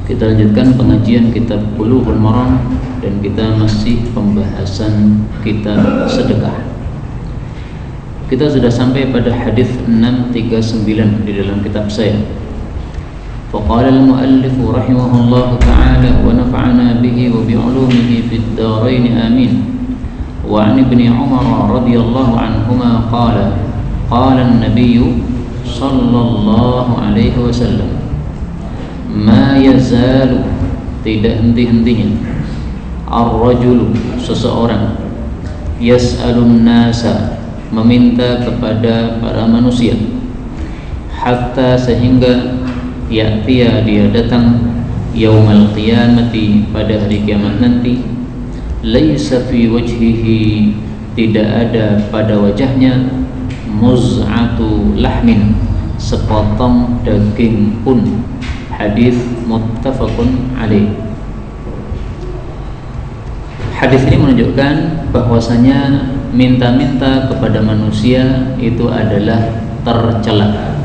Kita lanjutkan pengajian kitab Bulughul Maram dan kita masih pembahasan kitab sedekah. Kita sudah sampai pada hadis 639 di dalam kitab saya. Faqala al-muallif rahimahullahu ta'ala wa nafa'ana bihi wa bi'ulumihi fid dharain amin. Wa 'an ibni Umar radhiyallahu anhuma qala an-nabiy sallallahu alaihi wasallam ma yazalu, tidak henti-hentinya, ar-rajulu, seseorang, yas'alun nasa, meminta kepada para manusia, hatta, sehingga ya'tiya, dia datang, yaumal qiyamati, pada hari kiamat nanti, laisa fi wajhihi, tidak ada pada wajahnya, muz'atu lahmin, sepotong daging pun. Hadis muttafaqun alaih. Hadis ini menunjukkan bahwasanya minta-minta kepada manusia itu adalah tercela.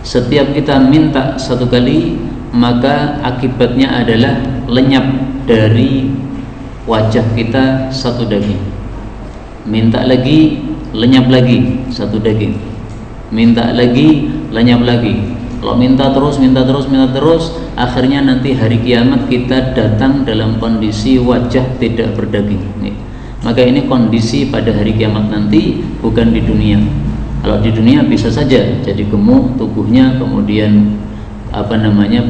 Setiap kita minta satu kali, maka akibatnya adalah lenyap dari wajah kita satu daging. Minta lagi, lenyap lagi satu daging. Minta lagi, lenyap lagi. Kalau minta terus, akhirnya nanti hari kiamat kita datang dalam kondisi wajah tidak berdaging. Maka ini kondisi pada hari kiamat nanti, bukan di dunia. Kalau di dunia bisa saja jadi gemuk tubuhnya, kemudian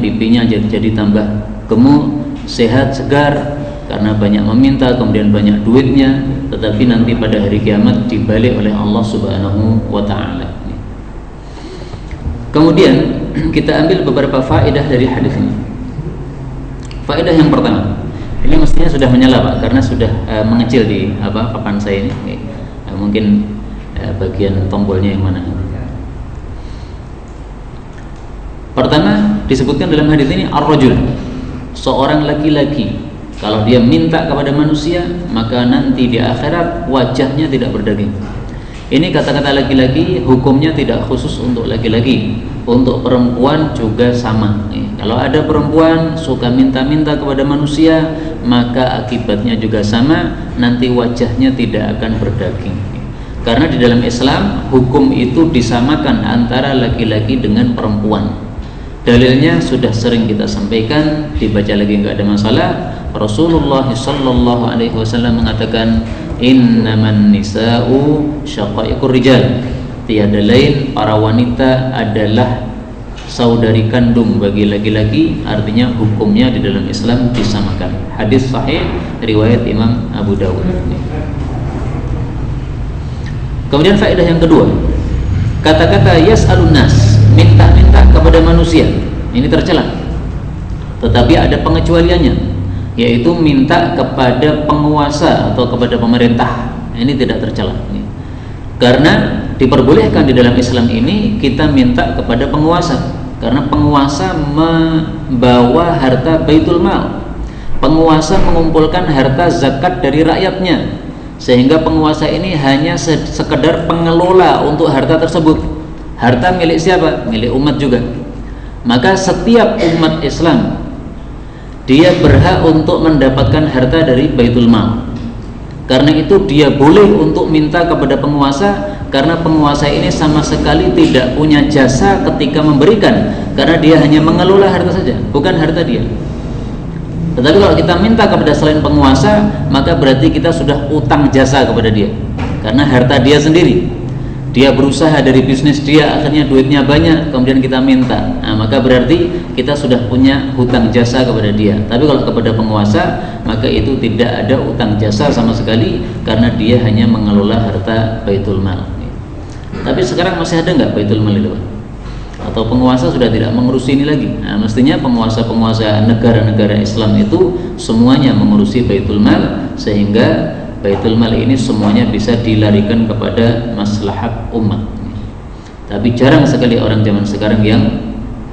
pipinya jadi tambah gemuk, sehat, segar karena banyak meminta, kemudian banyak duitnya. Tetapi nanti pada hari kiamat dibalik oleh Allah Subhanahu wa ta'ala. Kemudian kita ambil beberapa faedah dari hadis ini. Faedah yang pertama, ini mestinya sudah menyala Pak, karena sudah mengecil di papan saya ini. Mungkin bagian tombolnya yang mana? Pertama disebutkan dalam hadis ini ar-rajul, seorang laki-laki. Kalau dia minta kepada manusia, maka nanti di akhirat wajahnya tidak berdaging. Ini kata-kata laki-laki hukumnya tidak khusus untuk laki-laki, untuk perempuan juga sama. Kalau ada perempuan suka minta-minta kepada manusia, maka akibatnya juga sama, nanti wajahnya tidak akan berdaging. Karena di dalam Islam hukum itu disamakan antara laki-laki dengan perempuan. Dalilnya sudah sering kita sampaikan, dibaca lagi nggak ada masalah. Rasulullah sallallahu alaihi wasallam mengatakan, innaman nisa'u syaqaiqur rijal, tiada lain para wanita adalah saudari kandung bagi laki-laki, artinya hukumnya di dalam Islam disamakan. Hadis sahih riwayat Imam Abu Dawud. Kemudian faedah yang kedua, kata-kata yas'alun nas, minta-minta kepada manusia, ini tercela. Tetapi ada pengecualiannya, yaitu minta kepada penguasa atau kepada pemerintah. Ini tidak tercela. Karena diperbolehkan di dalam Islam ini kita minta kepada penguasa, karena penguasa membawa harta baitul mal. Penguasa mengumpulkan harta zakat dari rakyatnya, sehingga penguasa ini hanya sekedar pengelola untuk harta tersebut. Harta milik siapa? Milik umat juga. Maka setiap umat Islam dia berhak untuk mendapatkan harta dari baitul mal. Karena itu dia boleh untuk minta kepada penguasa, karena penguasa ini sama sekali tidak punya jasa ketika memberikan, karena dia hanya mengelola harta saja, bukan harta dia. Tetapi kalau kita minta kepada selain penguasa, maka berarti kita sudah utang jasa kepada dia, karena harta dia sendiri. Dia berusaha dari bisnis dia, akhirnya duitnya banyak, kemudian kita minta, maka berarti kita sudah punya hutang jasa kepada dia. Tapi kalau kepada penguasa, maka itu tidak ada hutang jasa sama sekali, karena dia hanya mengelola harta baitul mal. Tapi sekarang masih ada nggak baitul mal itu? Atau penguasa sudah tidak mengurusi ini lagi? Mestinya penguasa-penguasa negara-negara Islam itu semuanya mengurusi baitul mal, sehingga baitul mal ini semuanya bisa dilarikan kepada maslahat umat. Tapi jarang sekali orang zaman sekarang yang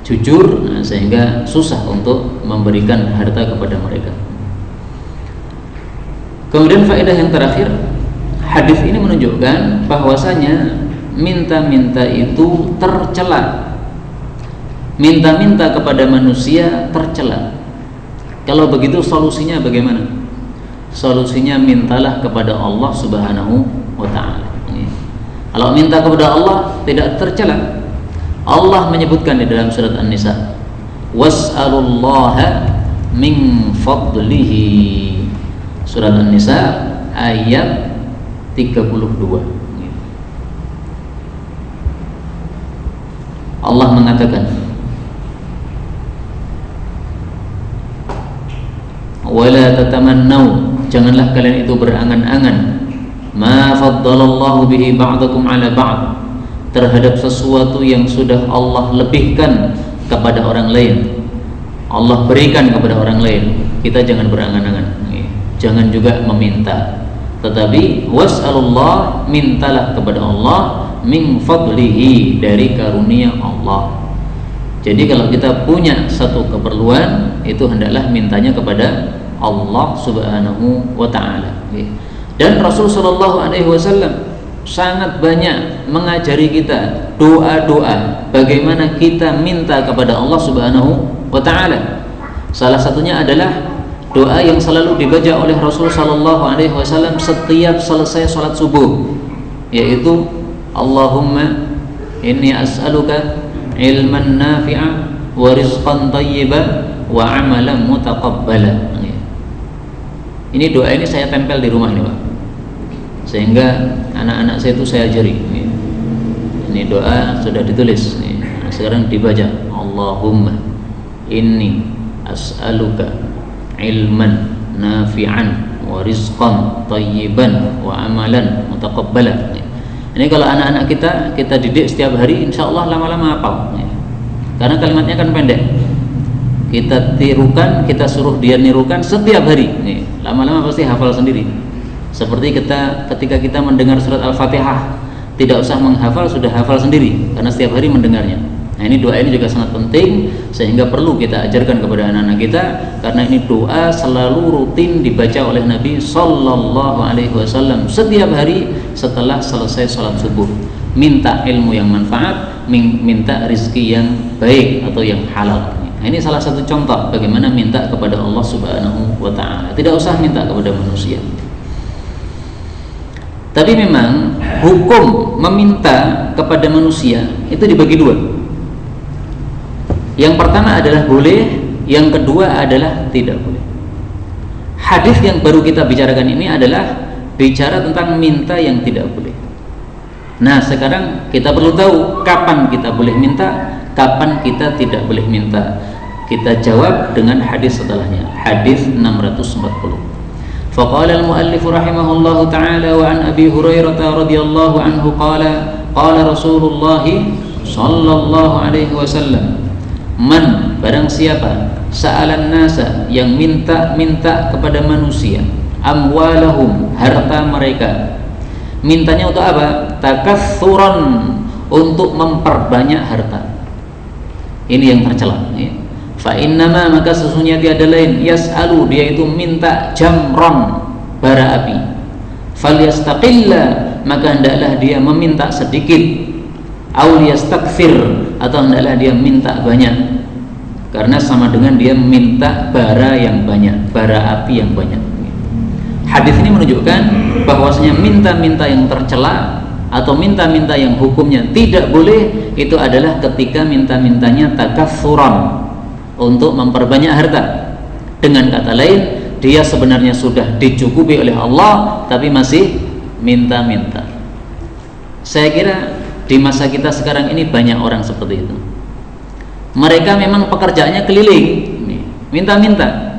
jujur, sehingga susah untuk memberikan harta kepada mereka. Kemudian faedah yang terakhir, hadis ini menunjukkan bahwasanya minta-minta itu tercela. minta-minta kepada manusia tercela. Kalau begitu solusinya bagaimana? Solusinya mintalah kepada Allah Subhanahu wa ta'ala. Kalau minta kepada Allah tidak tercela. Allah menyebutkan di dalam surat An-Nisa, was'alullaha min fadlihi. Surat An-Nisa ayat 32. Allah mengatakan, wala tatamannau, janganlah kalian itu berangan-angan, ma faddalallahu bihi ba'dakum ala ba'd, terhadap sesuatu yang sudah Allah lebihkan kepada orang lain, Allah berikan kepada orang lain. Kita jangan berangan-angan, jangan juga meminta, tetapi was'alullah, mintalah kepada Allah, min fadlihi, dari karunia Allah. Jadi kalau kita punya satu keperluan, itu hendaklah mintanya kepada Allah Subhanahu wa ta'ala. Dan Rasul sallallahu alaihi wasallam sangat banyak mengajari kita doa-doa bagaimana kita minta kepada Allah Subhanahu wa ta'ala. Salah satunya adalah doa yang selalu dibaca oleh Rasul sallallahu alaihi wasallam setiap selesai salat subuh, yaitu Allahumma inni as'aluka ilman nafi'a wa rizqan thayyiban wa amalan mutaqabbala. Ini doa ini saya tempel di rumah ini, Pak, sehingga anak-anak saya itu saya ajari. Ini doa sudah ditulis, sekarang dibaca. Allahumma inni as'aluka ilman nafi'an wa rizqan thayyiban wa amalan mutaqabbala. Ini kalau anak-anak kita didik setiap hari, insya Allah lama-lama hafal. Karena kalimatnya kan pendek. Kita tirukan, kita suruh dia nirukan setiap hari. Lama-lama pasti hafal sendiri. Seperti ketika kita mendengar surat Al-Fatihah, tidak usah menghafal, sudah hafal sendiri karena setiap hari mendengarnya. Nah, ini doa ini juga sangat penting, sehingga perlu kita ajarkan kepada anak-anak kita, karena ini doa selalu rutin dibaca oleh Nabi Sallallahu Alaihi Wasallam setiap hari setelah selesai salat subuh. Minta ilmu yang manfaat, minta rizki yang baik atau yang halal. Nah, ini salah satu contoh bagaimana minta kepada Allah Subhanahu wa ta'ala. Tidak usah minta kepada manusia. Tapi memang hukum meminta kepada manusia itu dibagi dua. Yang pertama adalah boleh, yang kedua adalah tidak boleh. Hadis yang baru kita bicarakan ini adalah bicara tentang minta yang tidak boleh. Nah, sekarang kita perlu tahu kapan kita boleh minta, kapan kita tidak boleh minta. Kita jawab dengan hadis setelahnya. Hadis 640. Faqala al-muallif rahimahullahu ta'ala wa an Abi Hurairah radhiyallahu anhu qala Rasulullah sallallahu alaihi wasallam, man, barang siapa, sa'alan nasa, yang minta kepada manusia, amwalahum, harta mereka. Mintanya untuk apa? Takatsuran, untuk memperbanyak harta. Ini yang tercela, ya. Fa innama, maka sesungguhnya tiada lain, yas'alu, dia itu minta jamron, bara api. Falyastaqilla, maka hendaklah dia meminta sedikit. Aw liyastakfir, atau hendaklah dia minta banyak. Karena sama dengan dia minta bara yang banyak, bara api yang banyak. Hadis ini menunjukkan bahwasanya minta-minta yang tercela atau minta-minta yang hukumnya tidak boleh, itu adalah ketika minta-mintanya takatsuran, untuk memperbanyak harta. Dengan kata lain, dia sebenarnya sudah dicukupi oleh Allah, tapi masih minta-minta. Saya kira di masa kita sekarang ini banyak orang seperti itu. Mereka memang pekerjaannya keliling, minta-minta.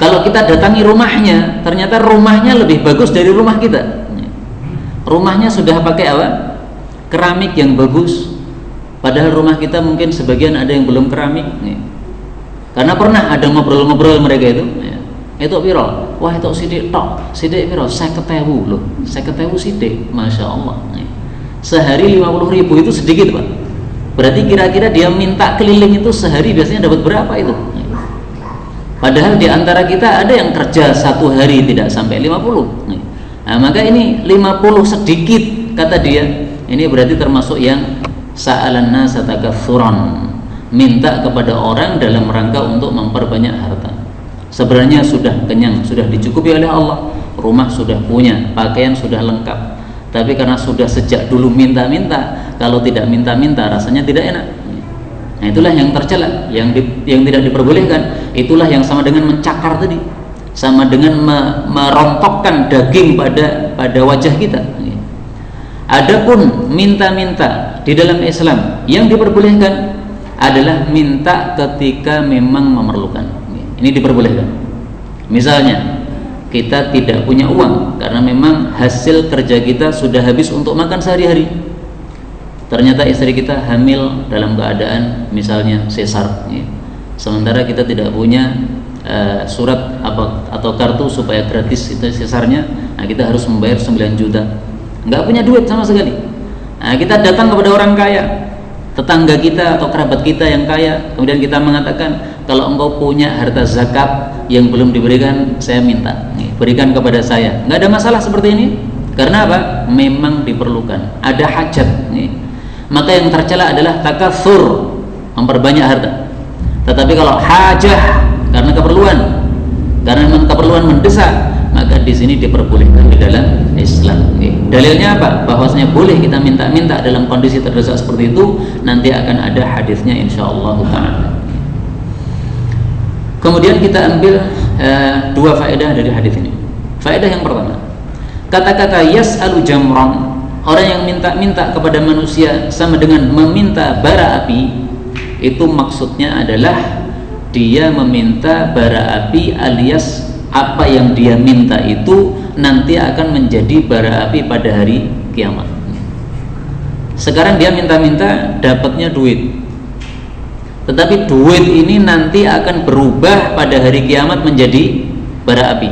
Kalau kita datangi rumahnya, ternyata rumahnya lebih bagus dari rumah kita. Rumahnya sudah pakai apa? Keramik yang bagus. Padahal rumah kita mungkin sebagian ada yang belum keramik. Karena pernah ada ngobrol-ngobrol mereka itu. Itu piro? Wah, itu sidik tok. Sidik piro? 50.000 loh. 50.000 sidik. Masya Allah. Sehari 50.000 itu sedikit, Pak. Berarti kira-kira dia minta keliling itu sehari biasanya dapat berapa itu? Padahal di antara kita ada yang kerja satu hari tidak sampai 50. Nah, maka ini 50 sedikit kata dia. Ini berarti termasuk yang sa'alan nasa takatsuran, minta kepada orang dalam rangka untuk memperbanyak harta. Sebenarnya sudah kenyang, sudah dicukupi oleh Allah, rumah sudah punya, pakaian sudah lengkap, tapi karena sudah sejak dulu minta-minta, kalau tidak minta-minta rasanya tidak enak. Nah, itulah yang tercela, yang tidak diperbolehkan. Itulah yang sama dengan mencakar tadi, sama dengan merontokkan daging pada wajah kita. Adapun minta-minta di dalam Islam yang diperbolehkan adalah minta ketika memang memerlukan. Ini diperbolehkan. Misalnya kita tidak punya uang karena memang hasil kerja kita sudah habis untuk makan sehari-hari. Ternyata istri kita hamil dalam keadaan misalnya sesar, sementara kita tidak punya surat atau kartu supaya gratis itu sesarnya. Nah, kita harus membayar 9 juta, nggak punya duit sama sekali. Nah, kita datang kepada orang kaya, tetangga kita atau kerabat kita yang kaya, kemudian kita mengatakan, kalau engkau punya harta zakat yang belum diberikan, saya minta, berikan kepada saya. Nggak ada masalah seperti ini, karena apa? Memang diperlukan, ada hajat. Maka yang tercela adalah takatsur, memperbanyak harta. Tetapi kalau hajah, karena keperluan, karena memang keperluan mendesak, maka di sini diperbolehkan di dalam Islam. Dalilnya apa? Bahwasanya boleh kita minta-minta dalam kondisi terdesak seperti itu. Nanti akan ada hadisnya insyaallah taala. Kemudian kita ambil dua faedah dari hadis ini. Faedah yang pertama, kata-kata yas'alu jamran, orang yang minta-minta kepada manusia sama dengan meminta bara api, itu maksudnya adalah dia meminta bara api, alias apa yang dia minta itu nanti akan menjadi bara api pada hari kiamat. Sekarang dia minta-minta dapatnya duit, tetapi duit ini nanti akan berubah pada hari kiamat menjadi bara api.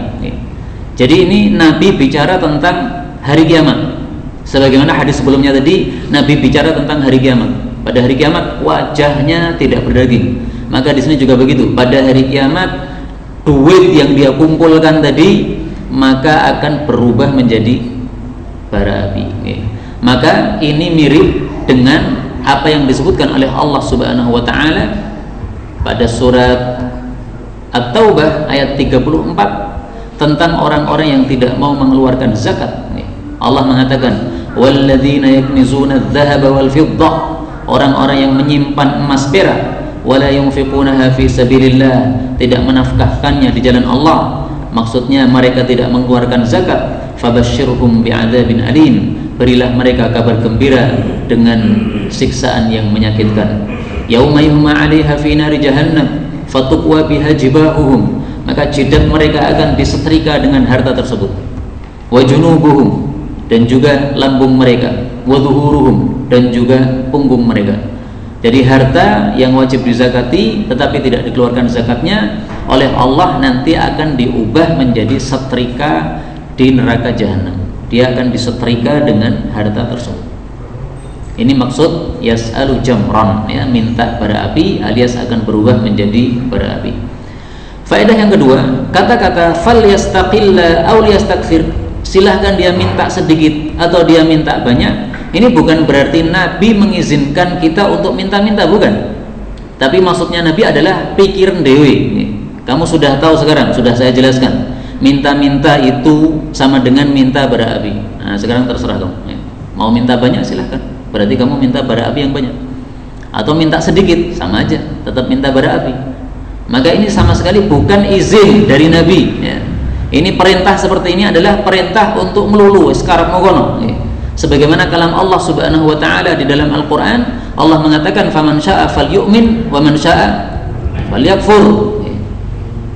Jadi ini Nabi bicara tentang hari kiamat. Sebagaimana hadis sebelumnya tadi, Nabi bicara tentang hari kiamat. Pada hari kiamat wajahnya tidak berdaging. Maka di sini juga begitu. Pada hari kiamat duit yang dia kumpulkan tadi maka akan berubah menjadi bara api. Maka ini mirip dengan apa yang disebutkan oleh Allah Subhanahu wa taala pada surat At-Taubah ayat 34 tentang orang-orang yang tidak mau mengeluarkan zakat. Allah mengatakan, walladzina yaknizuna adh-dhahaba wal fiddah, orang-orang yang menyimpan emas perak, wala yunfiqunaha fi sabilillah, tidak menafkahkannya di jalan Allah, maksudnya mereka tidak mengeluarkan zakat, fabasyirhum bi'adzabin alim, berilah mereka kabar gembira dengan siksaan yang menyakitkan. Yauma yuhma 'alaiha fi nari jahannam fatuqwa biha jibahuhum, maka jidat mereka akan disetrika dengan harta tersebut. Wa junubuhum, dan juga lambung mereka, wa zuhuruhum, dan juga punggung mereka. Jadi harta yang wajib dizakati tetapi tidak dikeluarkan zakatnya oleh Allah nanti akan diubah menjadi setrika di neraka jahanam. Dia akan disetrika dengan harta tersebut. Ini maksud yas'alu jamran, ya, minta bara api alias akan berubah menjadi bara api. Faedah yang kedua, kata-kata fal yastaqilla aw yastakthir, silahkan dia minta sedikit atau dia minta banyak, ini bukan berarti Nabi mengizinkan kita untuk minta-minta, bukan. Tapi maksudnya Nabi adalah pikiran dewi. Kamu sudah tahu sekarang, sudah saya jelaskan, minta-minta itu sama dengan minta bara api. Nah, sekarang terserah kamu, mau minta banyak silahkan, berarti kamu minta bara api yang banyak, atau minta sedikit sama aja, tetap minta bara api. Maka ini sama sekali bukan izin dari Nabi, ya. Ini perintah seperti ini adalah perintah untuk melulu sekarang mogono. Sebagaimana kalam Allah Subhanahu wa taala di dalam Al-Qur'an, Allah mengatakan faman syaa'a falyu'min wa man syaa'a falyakfur.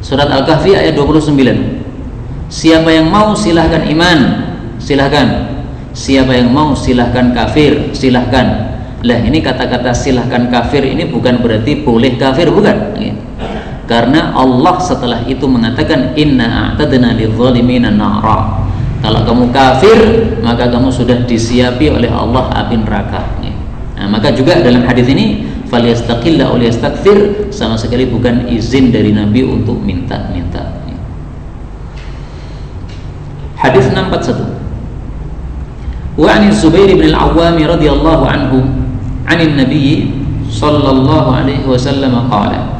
Surat Al-Kahfi ayat 29. Siapa yang mau silahkan iman, silahkan. Siapa yang mau silahkan kafir, silahkan. Lah ini kata-kata silahkan kafir ini bukan berarti boleh kafir, bukan. Karena Allah setelah itu mengatakan inna a'tadna lidh-dhalimina nara. Kalau kamu kafir maka kamu sudah disiapi oleh Allah api neraka. Nah, maka juga dalam hadis ini falyastaqilla aw liyastakthir sama sekali bukan izin dari Nabi untuk minta-minta. Hadis 641. Wa 'an Zubair bin Al-Awwam radhiyallahu anhu 'anin Nabi sallallahu alaihi wasallam qala,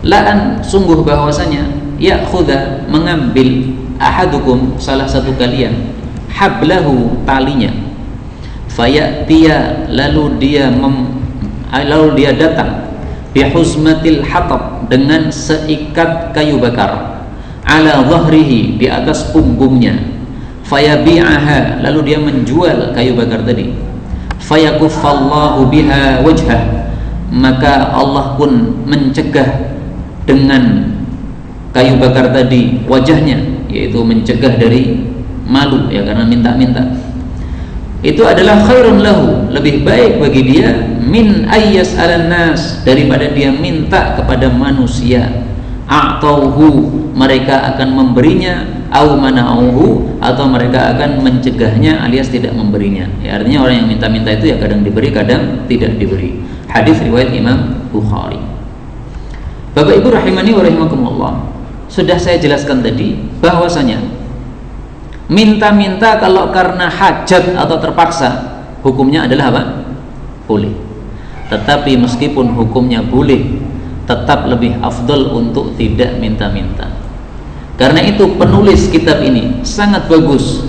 la'an sungguh bahwasanya ya'khudha mengambil ahadukum salah satu kalian hablahu talinya, fayatiya lalu dia datang bihuzmatil hatab dengan seikat kayu bakar, ala dhahrihi di atas punggungnya, fayabi'aha lalu dia menjual kayu bakar tadi, fayakuffallahu biha wajhah maka Allah pun mencegah dengan kayu bakar tadi wajahnya, yaitu mencegah dari malu ya karena minta-minta. Itu adalah khairun lahu, lebih baik bagi dia, min ayyas alan nas, daripada dia minta kepada manusia, a'tauhu mereka akan memberinya, au mana'uhu atau mereka akan mencegahnya alias tidak memberinya. Ya, artinya orang yang minta-minta itu ya kadang diberi kadang tidak diberi. Hadis riwayat Imam Bukhari. Bapak Ibu rahimani wa rahimakumullah, sudah saya jelaskan tadi bahwasanya minta-minta kalau karena hajat atau terpaksa hukumnya adalah apa? Boleh. Tetapi meskipun hukumnya boleh, tetap lebih afdal untuk tidak minta-minta. Karena itu penulis kitab ini sangat bagus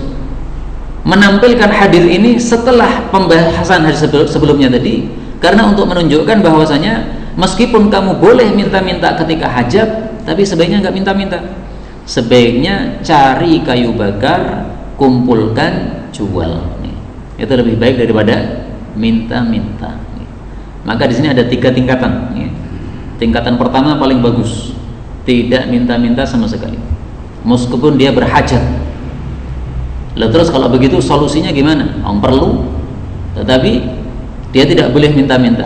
menampilkan hadis ini setelah pembahasan hadis sebelumnya tadi, karena untuk menunjukkan bahwasanya meskipun kamu boleh minta-minta ketika hajat, tapi sebaiknya nggak minta-minta. Sebaiknya cari kayu bakar, kumpulkan, jual. Itu lebih baik daripada minta-minta. Maka di sini ada 3 tingkatan. Tingkatan pertama paling bagus, tidak minta-minta sama sekali, meskipun dia berhajat. Lalu terus kalau begitu solusinya gimana? Orang perlu, tetapi dia tidak boleh minta-minta.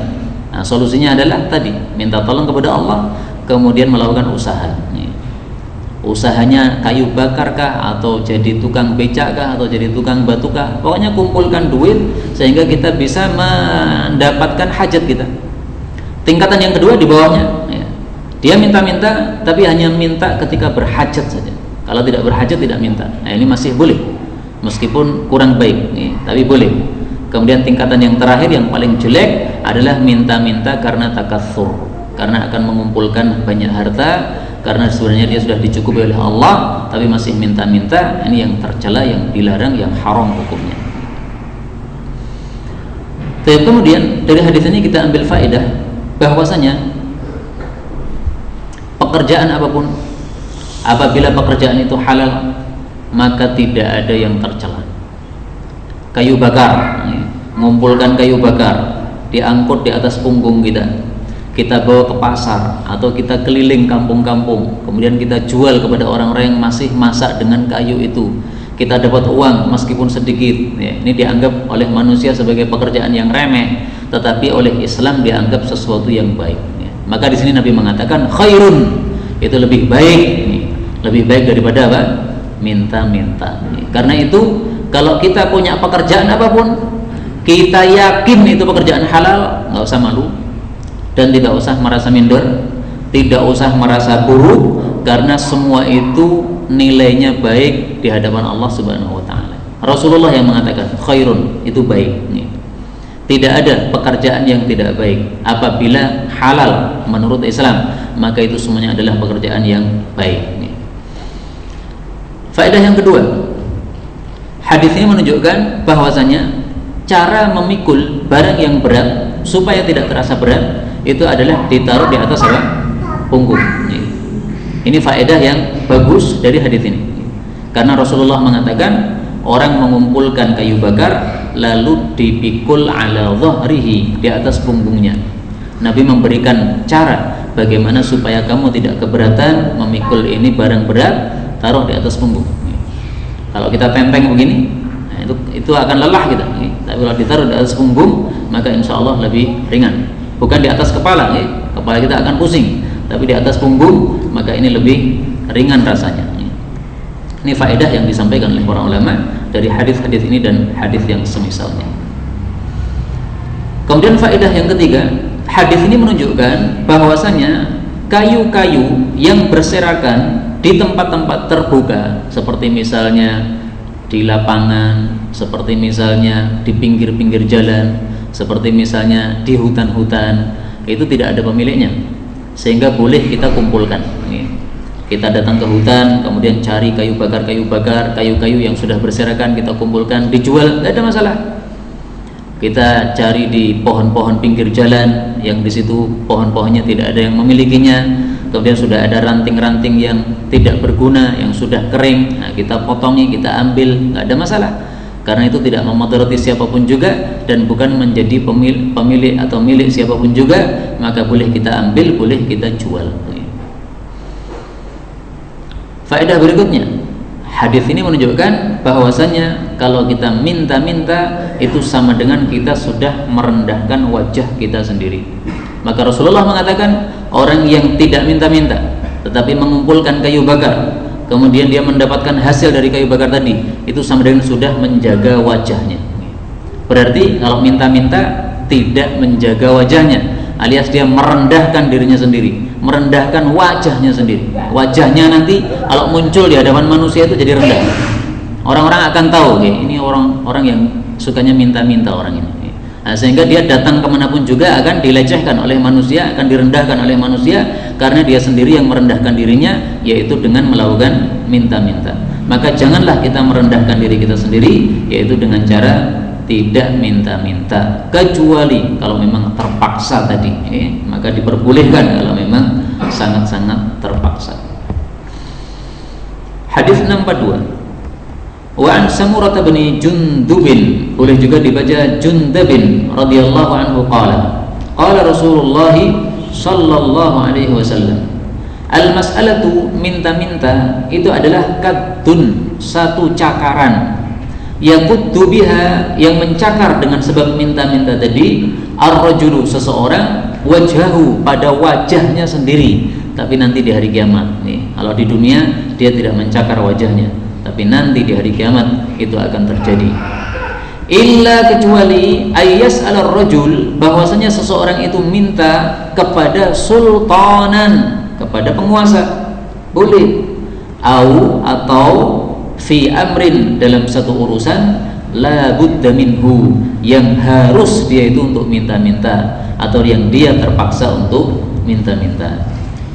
Nah, solusinya adalah tadi, minta tolong kepada Allah, kemudian melakukan usaha. Usahanya kayu bakar kah, atau jadi tukang becak kah, atau jadi tukang batu kah, pokoknya kumpulkan duit sehingga kita bisa mendapatkan hajat kita. Tingkatan yang kedua di bawahnya, dia minta-minta tapi hanya minta ketika berhajat saja. Kalau tidak berhajat tidak minta. Nah, ini masih boleh, meskipun kurang baik, tapi boleh. Kemudian tingkatan yang terakhir yang paling jelek adalah minta-minta karena takatsur, karena akan mengumpulkan banyak harta, karena sebenarnya dia sudah dicukupi oleh Allah tapi masih minta-minta. Ini yang tercela, yang dilarang, yang haram hukumnya. Tapi kemudian dari hadis ini kita ambil faedah bahwasanya pekerjaan apapun, apabila pekerjaan itu halal, maka tidak ada yang tercela. Kayu bakar, mengumpulkan kayu bakar, diangkut di atas punggung kita bawa ke pasar atau kita keliling kampung-kampung, kemudian kita jual kepada orang-orang yang masih masak dengan kayu itu, kita dapat uang meskipun sedikit. Ini dianggap oleh manusia sebagai pekerjaan yang remeh, tetapi oleh Islam dianggap sesuatu yang baik. Maka di sini Nabi mengatakan khairun, itu lebih baik, lebih baik daripada apa? Minta-minta. Karena itu kalau kita punya pekerjaan apapun, kita yakin itu pekerjaan halal, nggak usah malu dan tidak usah merasa minder, tidak usah merasa buruk, karena semua itu nilainya baik di hadapan Allah Subhanahu wa taala. Rasulullah yang mengatakan khairun, itu baik. Tidak ada pekerjaan yang tidak baik apabila halal menurut Islam, maka itu semuanya adalah pekerjaan yang baik. Faedah yang kedua, hadis ini menunjukkan bahwasanya cara memikul barang yang berat supaya tidak terasa berat itu adalah ditaruh di atas apa? Punggung. Ini faedah yang bagus dari hadis ini, karena Rasulullah mengatakan orang mengumpulkan kayu bakar lalu dipikul ala dhahrihi, di atas punggungnya. Nabi memberikan cara bagaimana supaya kamu tidak keberatan memikul ini barang berat, taruh di atas punggung. Kalau kita tenteng begini, nah itu akan lelah kita. Tapi kalau ditaruh di atas punggung, maka insya Allah lebih ringan. Bukan di atas kepala, kepala kita akan pusing. Tapi di atas punggung, maka ini lebih ringan rasanya. Ini faedah yang disampaikan oleh para ulama dari hadis-hadis ini dan hadis yang semisalnya. Kemudian faedah yang ketiga, hadis ini menunjukkan bahwasanya kayu-kayu yang berserakan di tempat-tempat terbuka, seperti misalnya di lapangan, seperti misalnya di pinggir-pinggir jalan, seperti misalnya di hutan-hutan itu tidak ada pemiliknya, sehingga boleh kita kumpulkan. Kita datang ke hutan, kemudian cari kayu bakar, kayu-kayu yang sudah berserakan kita kumpulkan, dijual, tidak ada masalah. Kita cari di pohon-pohon pinggir jalan yang di situ pohon-pohonnya tidak ada yang memilikinya, kemudian sudah ada ranting-ranting yang tidak berguna, yang sudah kering, nah kita potongi, kita ambil, nggak ada masalah. Karena itu tidak memudarati siapapun juga dan bukan menjadi pemilik atau milik siapapun juga, maka boleh kita ambil, boleh kita jual. Faedah berikutnya, hadis ini menunjukkan bahwasanya kalau kita minta-minta itu sama dengan kita sudah merendahkan wajah kita sendiri. Maka Rasulullah mengatakan orang yang tidak minta-minta tetapi mengumpulkan kayu bakar, kemudian dia mendapatkan hasil dari kayu bakar tadi, itu sama dengan sudah menjaga wajahnya. Berarti kalau minta-minta tidak menjaga wajahnya, alias dia merendahkan dirinya sendiri, merendahkan wajahnya sendiri. Wajahnya nanti kalau muncul di hadapan manusia itu jadi rendah. Orang-orang akan tahu, ini orang yang sukanya minta-minta orang ini. Nah, sehingga dia datang kemanapun juga akan dilecehkan oleh manusia, akan direndahkan oleh manusia, karena dia sendiri yang merendahkan dirinya, yaitu dengan melakukan minta-minta. Maka janganlah kita merendahkan diri kita sendiri, yaitu dengan cara tidak minta-minta, kecuali kalau memang terpaksa tadi, maka diperbolehkan kalau memang sangat-sangat terpaksa. Hadis 642. Wa an Samurah bin Jundubin, boleh juga dibaca Jundabin radhiyallahu anhu, qala Rasulullah sallallahu alaihi wasallam, al-mas'alatu, minta-minta itu adalah kaddun, satu cakaran, yakuddu biha, yang mencakar dengan sebab minta-minta tadi, ar-rajulu, seseorang, wajhahu, pada wajahnya sendiri, tapi nanti di hari kiamat. Kalau di dunia dia tidak mencakar wajahnya, tapi nanti di hari kiamat itu akan terjadi. Illa, kecuali ayyas al-rajul, bahwasanya seseorang itu minta kepada sultanan, kepada penguasa, boleh, atau fi amrin, dalam satu urusan, la budda minhu, yang harus dia itu untuk minta-minta, atau yang dia terpaksa untuk minta-minta.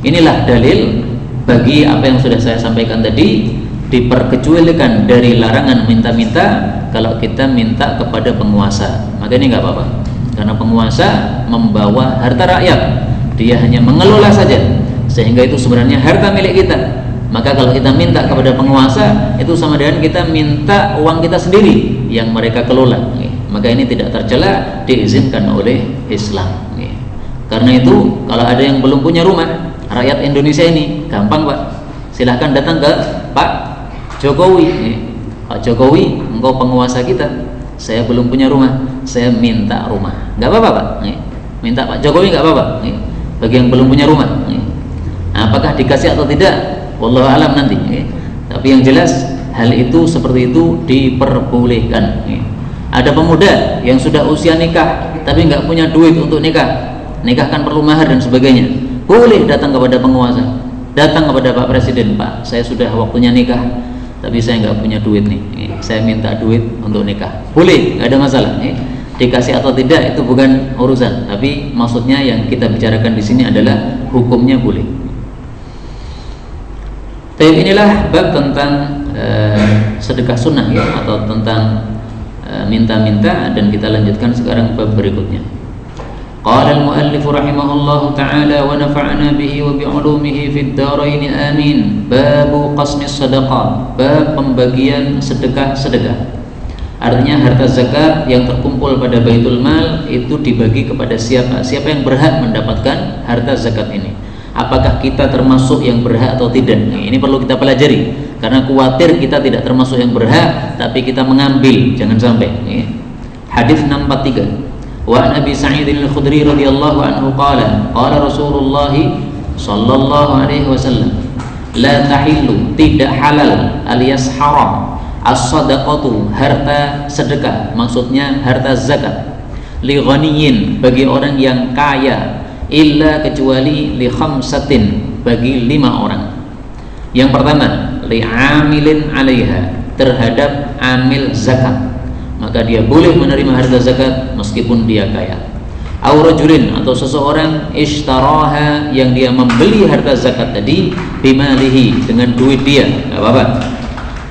Inilah dalil bagi apa yang sudah saya sampaikan tadi, diperkecualikan dari larangan minta-minta kalau kita minta kepada penguasa. Maka ini nggak apa-apa, karena penguasa membawa harta rakyat, dia hanya mengelola saja, sehingga itu sebenarnya harta milik kita. Maka kalau kita minta kepada penguasa, itu sama dengan kita minta uang kita sendiri yang mereka kelola. Maka ini tidak tercela, diizinkan oleh Islam. Karena itu kalau ada yang belum punya rumah, rakyat Indonesia ini gampang Pak, silahkan datang ke Pak Jokowi. Pak Jokowi, engkau penguasa kita, saya belum punya rumah, saya minta rumah. Nggak apa-apa Pak, minta Pak Jokowi nggak apa-apa. Bagi yang belum punya rumah, apakah dikasih atau tidak, wallahu alam nanti. Tapi yang jelas hal itu seperti itu diperbolehkan. Ada pemuda yang sudah usia nikah tapi nggak punya duit untuk nikah kan perlu mahar dan sebagainya, boleh datang kepada penguasa, datang kepada Pak Presiden, Pak saya sudah waktunya nikah tapi saya nggak punya duit nih, saya minta duit untuk nikah. Boleh, nggak ada masalah. Dikasih atau tidak itu bukan urusan, tapi maksudnya yang kita bicarakan di sini adalah hukumnya boleh. Tapi inilah bab tentang sedekah sunnah atau tentang minta-minta, dan kita lanjutkan sekarang bab berikutnya. Qala al-muallif rahimahullahu ta'ala wa nafa'na bihi wa bi'ulumihi fid dharain amin. Babu qasmis sadaqah, bab pembagian sedekah-sedekah. Artinya harta zakat yang terkumpul pada Baitul Mal itu dibagi kepada siapa? Siapa yang berhak mendapatkan harta zakat ini? Apakah kita termasuk yang berhak atau tidak? Ini perlu kita pelajari, karena khawatir kita tidak termasuk yang berhak tapi kita mengambil, jangan sampai. Hadis 643. Wa an Abi Sa'id al-Khudri radhiyallahu anhu qala Rasulullah sallallahu alaihi wasallam, la tahillu, tidak halal alias haram, as-sadaqatu, harta sedekah, maksudnya harta zakat, li ghaniyin, bagi orang yang kaya, illa, kecuali li khamsatin, bagi 5 orang. Yang pertama, li amilin alaiha, terhadap amil zakat, maka dia boleh menerima harta zakat meskipun dia kaya. Au rajulin, atau seseorang ishtaraha, yang dia membeli harta zakat tadi bimalihi, dengan duit dia, enggak apa-apa.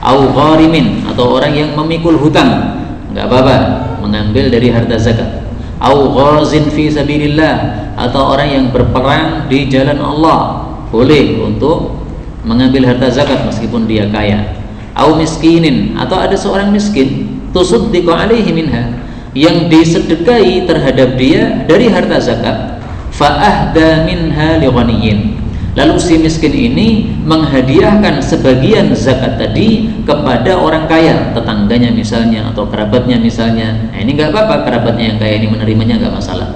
Au gharimin, atau orang yang memikul hutang, enggak apa-apa mengambil dari harta zakat. Au ghazin fi sabilillah, atau orang yang berperang di jalan Allah, boleh untuk mengambil harta zakat meskipun dia kaya. Au miskinin, atau ada seorang miskin, tusuddiqu alaihi minha, yang disedekahi terhadap dia dari harta zakat, fa ahda minha lighaniyin, lalu si miskin ini menghadiahkan sebagian zakat tadi kepada orang kaya, tetangganya misalnya atau kerabatnya misalnya. Nah, ini enggak apa-apa, kerabatnya yang kaya ini menerimanya enggak masalah.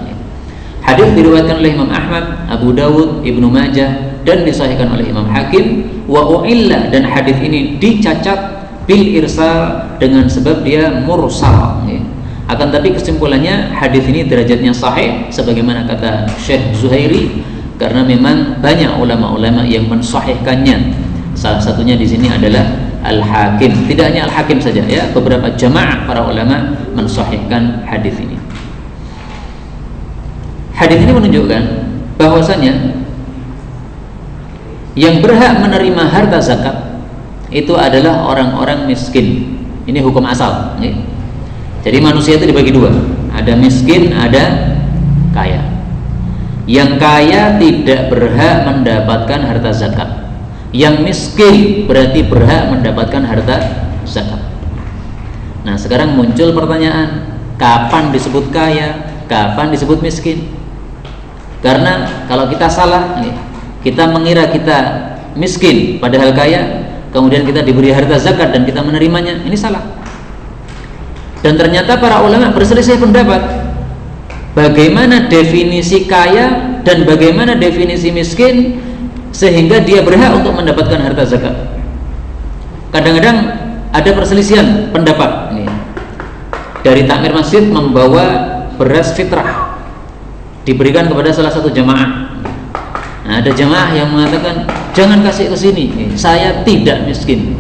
Hadis diriwayatkan oleh Imam Ahmad, Abu Dawud, Ibnu Majah, dan disahihkan oleh Imam Hakim. Wa u'illa, dan hadis ini dicacat bil irsal, dengan sebab dia mursal. Akan tapi kesimpulannya hadis ini derajatnya sahih sebagaimana kata Syekh Zuhairi, karena memang banyak ulama-ulama yang mensahihkannya. Salah satunya di sini adalah Al-Hakim. Tidak hanya Al-Hakim saja ya, beberapa jamaah para ulama mensahihkan hadis ini. Hadis ini menunjukkan bahwasanya yang berhak menerima harta zakat itu adalah orang-orang miskin. Ini hukum asal. Jadi manusia itu dibagi dua, ada miskin, ada kaya. Yang kaya tidak berhak mendapatkan harta zakat. Yang miskin berarti berhak mendapatkan harta zakat. Nah, sekarang muncul pertanyaan, kapan disebut kaya, kapan disebut miskin? Karena kalau kita salah, kita mengira kita miskin padahal kaya, kemudian kita diberi harta zakat dan kita menerimanya, ini salah. Dan ternyata para ulama berselisih pendapat bagaimana definisi kaya dan bagaimana definisi miskin sehingga dia berhak untuk mendapatkan harta zakat. Kadang-kadang ada perselisihan pendapat. Dari takmir masjid membawa beras fitrah diberikan kepada salah satu jamaah. Nah, ada jamaah yang mengatakan jangan kasih ke sini, saya tidak miskin.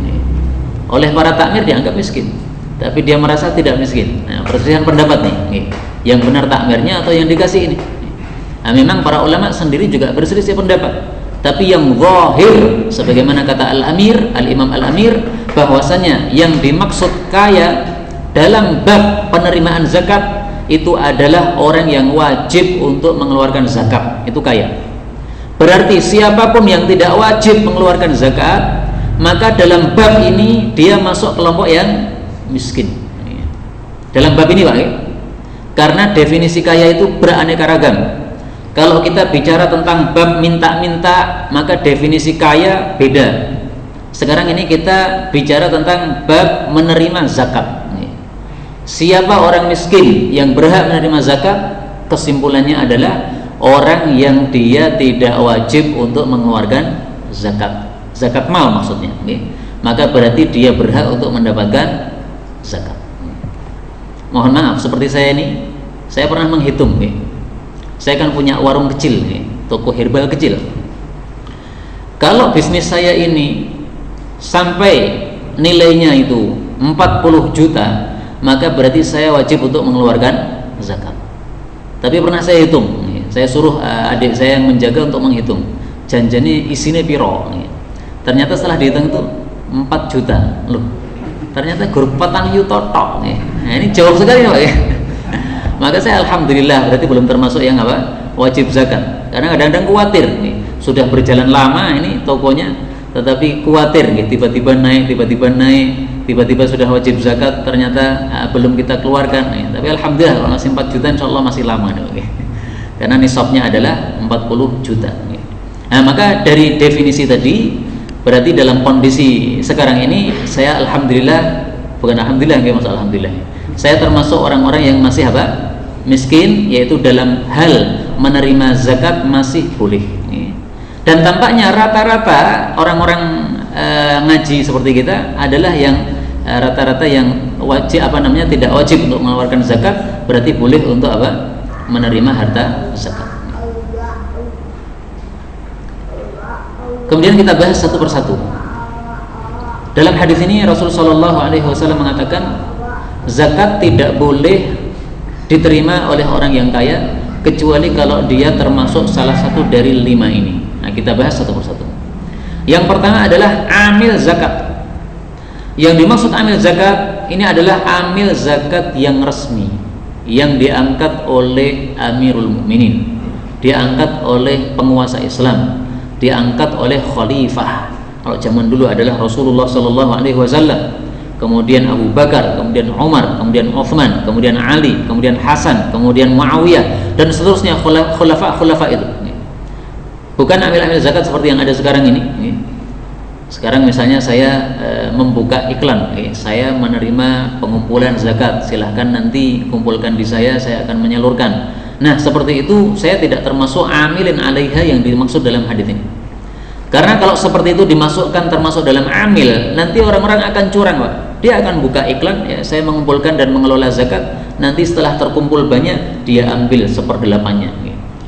Oleh para takmir dianggap miskin, tapi dia merasa tidak miskin. Nah, perselisihan pendapat nih, yang benar takmirnya atau yang dikasih ini. Nah, memang para ulama sendiri juga berselisih pendapat. Tapi yang zahir, sebagaimana kata Al-Amir, Al-Imam Al-Amir, bahwasanya yang dimaksud kaya dalam bab penerimaan zakat itu adalah orang yang wajib untuk mengeluarkan zakat, itu kaya. Berarti siapapun yang tidak wajib mengeluarkan zakat, maka dalam bab ini dia masuk kelompok yang miskin. Dalam bab ini Pak, karena definisi kaya itu beraneka ragam. Kalau kita bicara tentang bab minta-minta, maka definisi kaya beda. Sekarang ini kita bicara tentang bab menerima zakat. Siapa orang miskin yang berhak menerima zakat? Kesimpulannya adalah orang yang dia tidak wajib untuk mengeluarkan zakat. Zakat mal maksudnya. Maka berarti dia berhak untuk mendapatkan zakat. Mohon maaf, seperti saya ini, saya pernah menghitung. Saya kan punya warung kecil, toko herbal kecil. Kalau bisnis saya ini sampai nilainya itu 40 juta, maka berarti saya wajib untuk mengeluarkan zakat. Tapi pernah saya hitung, saya suruh adik saya yang menjaga untuk menghitung janjane isine piro. Ternyata setelah dihitung itu 4 juta. Loh, ternyata grup 4 juta tok. Nah, ini jauh sekali Pak ya. Maka saya alhamdulillah berarti belum termasuk yang apa? Wajib zakat. Karena kadang-kadang khawatir nih, sudah berjalan lama ini tokonya, tetapi khawatir tiba-tiba naik, tiba-tiba sudah wajib zakat, ternyata belum kita keluarkan. Tapi alhamdulillah kalau masih 4 juta insyaallah masih lama nih. Karena nisabnya adalah 40 juta. Nah, maka dari definisi tadi berarti dalam kondisi sekarang ini saya alhamdulillah, bukan alhamdulillah, enggak masalah alhamdulillah. Saya termasuk orang-orang yang masih apa? Miskin, yaitu dalam hal menerima zakat masih boleh. Dan tampaknya rata-rata orang-orang ngaji seperti kita adalah yang rata-rata yang wajib tidak wajib untuk mengeluarkan zakat, berarti boleh untuk apa? Menerima harta zakat. Kemudian kita bahas satu persatu. Dalam hadis ini Rasulullah SAW mengatakan, zakat tidak boleh diterima oleh orang yang kaya kecuali kalau dia termasuk salah satu dari 5 ini. Nah, kita bahas satu persatu. Yang pertama adalah amil zakat. Yang dimaksud amil zakat ini adalah amil zakat yang resmi, yang diangkat oleh Amirul Mukminin, diangkat oleh penguasa Islam, diangkat oleh khalifah. Kalau zaman dulu adalah Rasulullah SAW, kemudian Abu Bakar, kemudian Umar, kemudian Uthman, kemudian Ali, kemudian Hasan, kemudian Muawiyah, dan seterusnya khulafa itu. Bukan amil-amil zakat seperti yang ada sekarang ini. Sekarang misalnya saya membuka iklan, saya menerima pengumpulan zakat, silahkan nanti kumpulkan di saya akan menyalurkan. Nah, seperti itu saya tidak termasuk amilin alaiha yang dimaksud dalam hadis ini. Karena kalau seperti itu dimasukkan termasuk dalam amil, nanti orang-orang akan curang, Pak. Dia akan buka iklan, ya, saya mengumpulkan dan mengelola zakat, nanti setelah terkumpul banyak dia ambil 1/8-nya.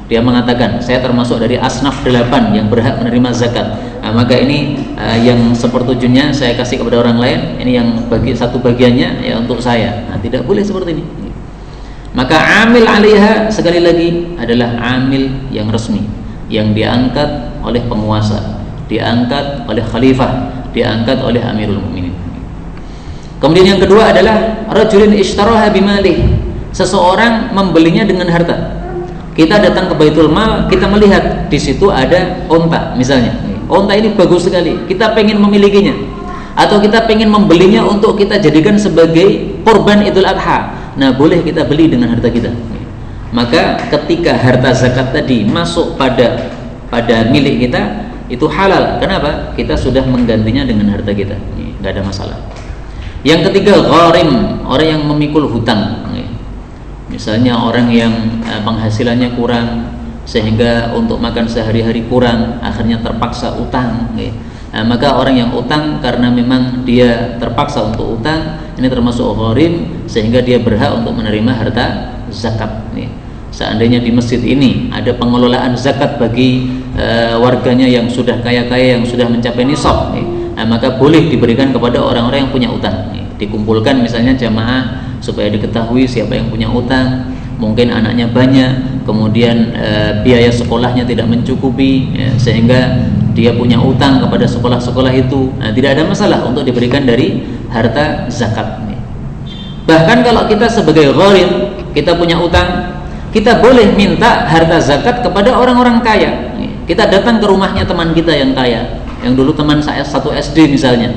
Dia mengatakan saya termasuk dari asnaf 8 yang berhak menerima zakat. Nah, maka ini yang 1/7-nya saya kasih kepada orang lain, ini yang bagi 1 bagiannya ya untuk saya. Nah, tidak boleh seperti ini. Maka amil alaiha sekali lagi adalah amil yang resmi, yang diangkat oleh penguasa, diangkat oleh khalifah, diangkat oleh Amirul Mukminin. Kemudian yang kedua adalah rajulin ishtaraha bimalih. Seseorang membelinya dengan harta. Kita datang ke Baitul Mal, kita melihat di situ ada onta misalnya. Onta ini bagus sekali, kita pengen memilikinya, atau kita pengen membelinya untuk kita jadikan sebagai korban Idul Adha. Nah, boleh kita beli dengan harta kita. Maka ketika harta zakat tadi masuk pada milik kita, itu halal. Kenapa? Kita sudah menggantinya dengan harta kita, nggak ada masalah. Yang ketiga, gharim, orang yang memikul hutang. Misalnya orang yang penghasilannya kurang sehingga untuk makan sehari-hari kurang, akhirnya terpaksa utang. Nah, maka orang yang utang karena memang dia terpaksa untuk utang, ini termasuk gharim, sehingga dia berhak untuk menerima harta zakat. Seandainya di masjid ini ada pengelolaan zakat bagi warganya yang sudah kaya-kaya, yang sudah mencapai nisab, nah, maka boleh diberikan kepada orang-orang yang punya utang. Dikumpulkan misalnya jamaah supaya diketahui siapa yang punya utang, mungkin anaknya banyak, kemudian biaya sekolahnya tidak mencukupi, ya, sehingga dia punya utang kepada sekolah-sekolah itu. Nah, tidak ada masalah untuk diberikan dari harta zakat. Bahkan kalau kita sebagai gharim, kita punya utang, kita boleh minta harta zakat kepada orang-orang kaya. Kita datang ke rumahnya teman kita yang kaya, yang dulu teman saya 1 SD misalnya,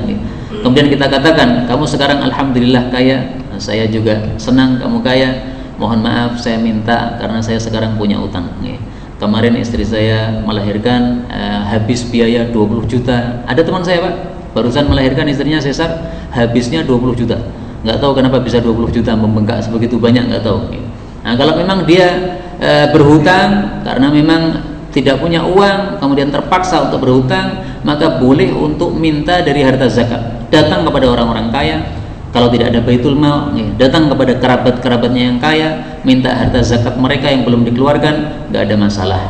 kemudian kita katakan, kamu sekarang alhamdulillah kaya, saya juga senang kamu kaya, mohon maaf saya minta karena saya sekarang punya utang. Kemarin istri saya melahirkan, habis biaya 20 juta. Ada teman saya, Pak, barusan melahirkan, istrinya sesar, habisnya 20 juta. Nggak tahu kenapa bisa 20 juta, membengkak sebegitu banyak, nggak tahu. Nah, kalau memang dia berhutang karena memang tidak punya uang, kemudian terpaksa untuk berhutang, maka boleh untuk minta dari harta zakat. Datang kepada orang-orang kaya, kalau tidak ada Baitul Mal, datang kepada kerabat-kerabatnya yang kaya, minta harta zakat mereka yang belum dikeluarkan, nggak ada masalah.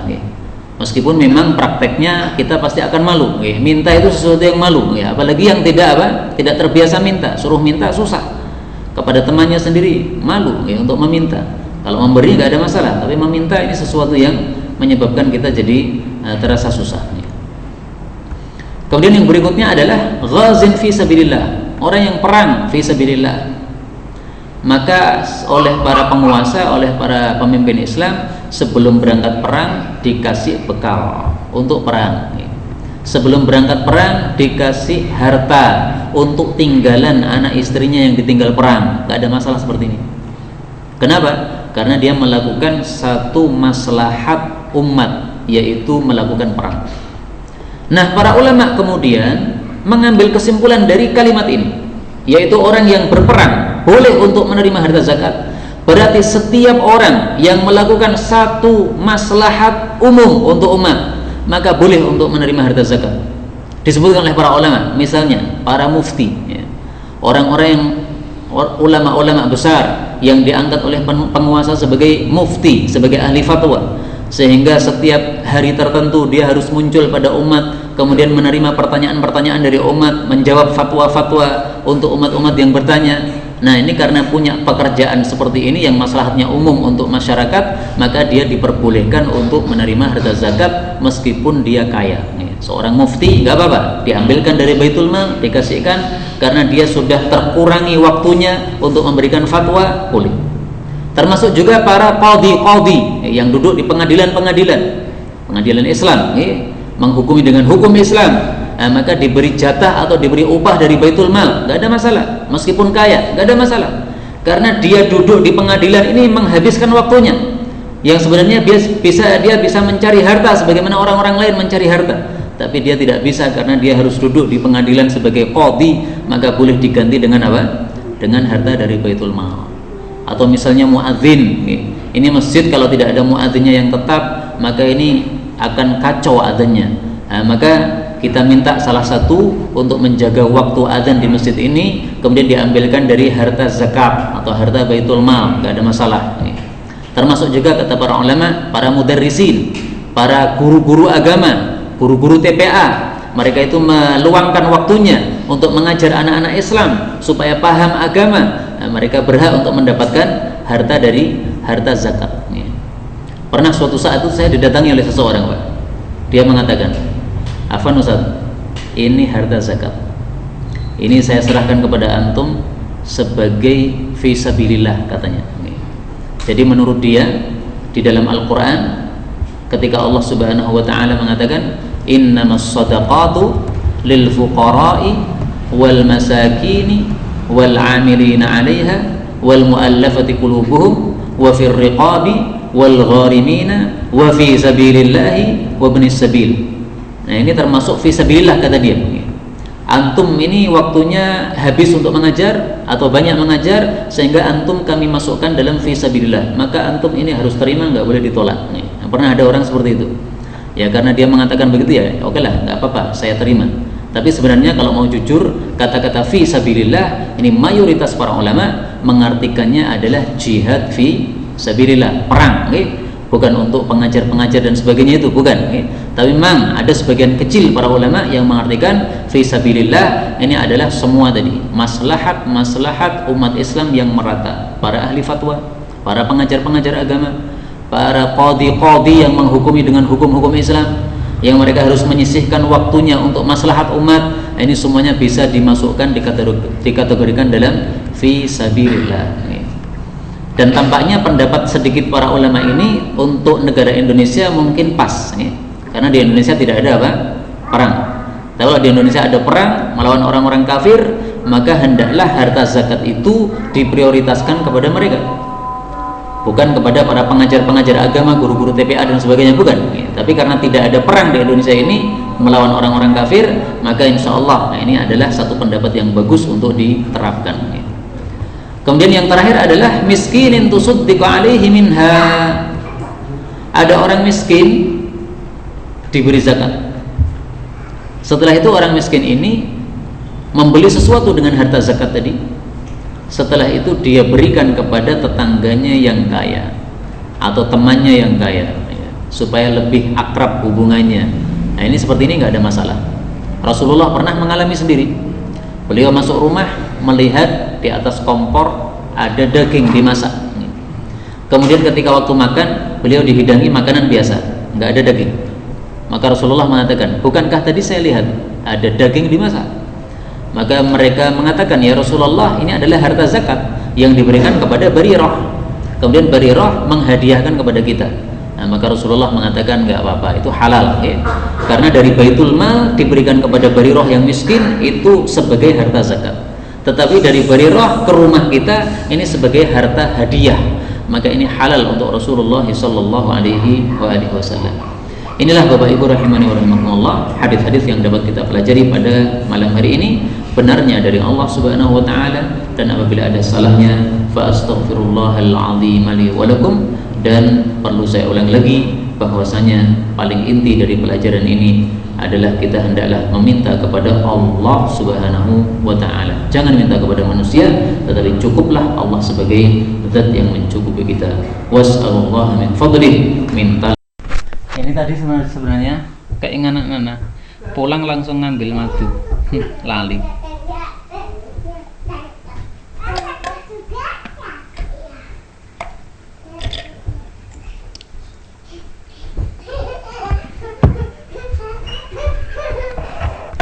Meskipun memang prakteknya kita pasti akan malu, minta itu sesuatu yang malu, apalagi yang tidak terbiasa minta, suruh minta susah. Kepada temannya sendiri malu untuk meminta. Kalau memberi nggak ada masalah, tapi meminta ini sesuatu yang menyebabkan kita jadi terasa susah. Kemudian yang berikutnya adalah ghazin fi sabilillah, orang yang perang fi sabilillah. Maka oleh para penguasa, oleh para pemimpin Islam, sebelum berangkat perang dikasih bekal untuk perang. Sebelum berangkat perang dikasih harta untuk tinggalan anak istrinya yang ditinggal perang. Gak ada masalah seperti ini. Kenapa? Karena dia melakukan satu maslahat umat, yaitu melakukan perang. Nah, para ulama kemudian mengambil kesimpulan dari kalimat ini, yaitu orang yang berperang boleh untuk menerima harta zakat. Berarti setiap orang yang melakukan satu maslahat umum untuk umat, maka boleh untuk menerima harta zakat. Disebutkan oleh para ulama, misalnya para mufti, orang-orang yang ulama-ulama besar yang diangkat oleh penguasa sebagai mufti, sebagai ahli fatwa, sehingga setiap hari tertentu dia harus muncul pada umat, kemudian menerima pertanyaan-pertanyaan dari umat, menjawab fatwa-fatwa untuk umat-umat yang bertanya. Nah, ini karena punya pekerjaan seperti ini yang maslahatnya umum untuk masyarakat, maka dia diperbolehkan untuk menerima harta zakat meskipun dia kaya. Seorang mufti nggak apa-apa, diambilkan dari Baitul Mal, dikasihkan karena dia sudah terkurangi waktunya untuk memberikan fatwa, boleh. Termasuk juga para qadhi yang duduk di pengadilan Islam, menghukumi dengan hukum Islam. Maka diberi jatah atau diberi upah dari Baitul Mal, nggak ada masalah, meskipun kaya, nggak ada masalah, karena dia duduk di pengadilan ini menghabiskan waktunya yang sebenarnya dia bisa mencari harta sebagaimana orang-orang lain mencari harta, tapi dia tidak bisa karena dia harus duduk di pengadilan sebagai qadhi, maka boleh diganti dengan apa? Dengan harta dari Baitul Mal. Atau misalnya muadzin, ini masjid kalau tidak ada muadzinnya yang tetap, maka ini akan kacau adzannya. Maka kita minta salah satu untuk menjaga waktu adzan di masjid ini, kemudian diambilkan dari harta zakat atau harta Baitul Mal, nggak ada masalah. Termasuk juga kata para ulama, para mudarrisin, para guru-guru agama, guru-guru TPA, mereka itu meluangkan waktunya untuk mengajar anak-anak Islam supaya paham agama. Mereka berhak untuk mendapatkan harta dari harta zakat. Pernah suatu saat itu saya didatangi oleh seseorang, Pak. Dia mengatakan, "Afwan Ustaz, ini harta zakat. Ini saya serahkan kepada antum sebagai fisabilillah," katanya. Jadi menurut dia di dalam Al-Qur'an ketika Allah Subhanahu wa taala mengatakan innamas shadaqatu lil fuqara'i wal masakini wal 'amilina 'alaiha wal mu'allafati qulubuhum wa fir riqabi wal gharimina wa fi sabilillahi wa ibnis sabil. Nah, ini termasuk fisabilillah kata dia. Antum ini waktunya habis untuk mengajar atau banyak mengajar sehingga antum kami masukkan dalam fisabilillah, maka antum ini harus terima, nggak boleh ditolak. Pernah ada orang seperti itu ya, karena dia mengatakan begitu ya, oke lah, nggak apa-apa, saya terima. Tapi sebenarnya kalau mau jujur, kata-kata fisabilillah ini mayoritas para ulama mengartikannya adalah jihad fi sabilillah, perang, bukan untuk pengajar-pengajar dan sebagainya, itu bukan. Tapi memang ada sebagian kecil para ulama yang mengartikan fisabilillah ini adalah semua tadi, maslahat umat Islam yang merata, para ahli fatwa, para pengajar-pengajar agama, para qadhi yang menghukumi dengan hukum-hukum Islam, yang mereka harus menyisihkan waktunya untuk maslahat umat. Ini semuanya bisa dimasukkan, dikategorikan dalam fisabilillah. Dan tampaknya pendapat sedikit para ulama ini untuk negara Indonesia mungkin pas, karena di Indonesia tidak ada apa? Perang. Kalau di Indonesia ada perang melawan orang-orang kafir, maka hendaklah harta zakat itu diprioritaskan kepada mereka, bukan kepada para pengajar-pengajar agama, guru-guru TPA dan sebagainya, bukan. Tapi karena tidak ada perang di Indonesia ini melawan orang-orang kafir, maka insya Allah ini adalah satu pendapat yang bagus untuk diterapkan. Kemudian yang terakhir adalah miskinin tusuddiqu alaihi minha. Ada orang miskin diberi zakat. Setelah itu orang miskin ini membeli sesuatu dengan harta zakat tadi. Setelah itu dia berikan kepada tetangganya yang kaya atau temannya yang kaya, supaya lebih akrab hubungannya. Nah, ini seperti ini nggak ada masalah. Rasulullah pernah mengalami sendiri. Beliau masuk rumah melihat di atas kompor ada daging dimasak. Kemudian ketika waktu makan, beliau dihidangi makanan biasa, nggak ada daging. Maka Rasulullah mengatakan, bukankah tadi saya lihat ada daging dimasak? Maka mereka mengatakan, ya Rasulullah, ini adalah harta zakat yang diberikan kepada Barirah. Kemudian Barirah menghadiahkan kepada kita. Nah, maka Rasulullah mengatakan nggak apa-apa, itu halal, ya. Karena dari Baitul Mal diberikan kepada Barirah yang miskin itu sebagai harta zakat. Tetapi dari Barirah ke rumah kita ini sebagai harta hadiah, maka ini halal untuk Rasulullah sallallahu alaihi wasallam. Inilah Bapak Ibu rahimani wa rahimakumullah, hadis-hadis yang dapat kita pelajari pada malam hari ini benarnya dari Allah Subhanahu wa taala, dan apabila ada salahnya fa astaghfirullahal azim li wa lakum. Dan perlu saya ulang lagi bahwasanya paling inti dari pelajaran ini adalah kita hendaklah meminta kepada Allah Subhanahu wa taala. Jangan minta kepada manusia, tetapi cukuplah Allah sebagai zat yang mencukupi kita. Was'alullah min fadlih, minta. Ini tadi sebenarnya keinginan anak pulang langsung ngambil madu. Lali.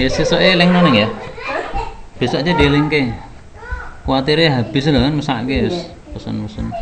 Ya sesuk eling nang ya. Besok aja dielingke. Kuatirnya habis loh kan mesake wis pesen-pesen.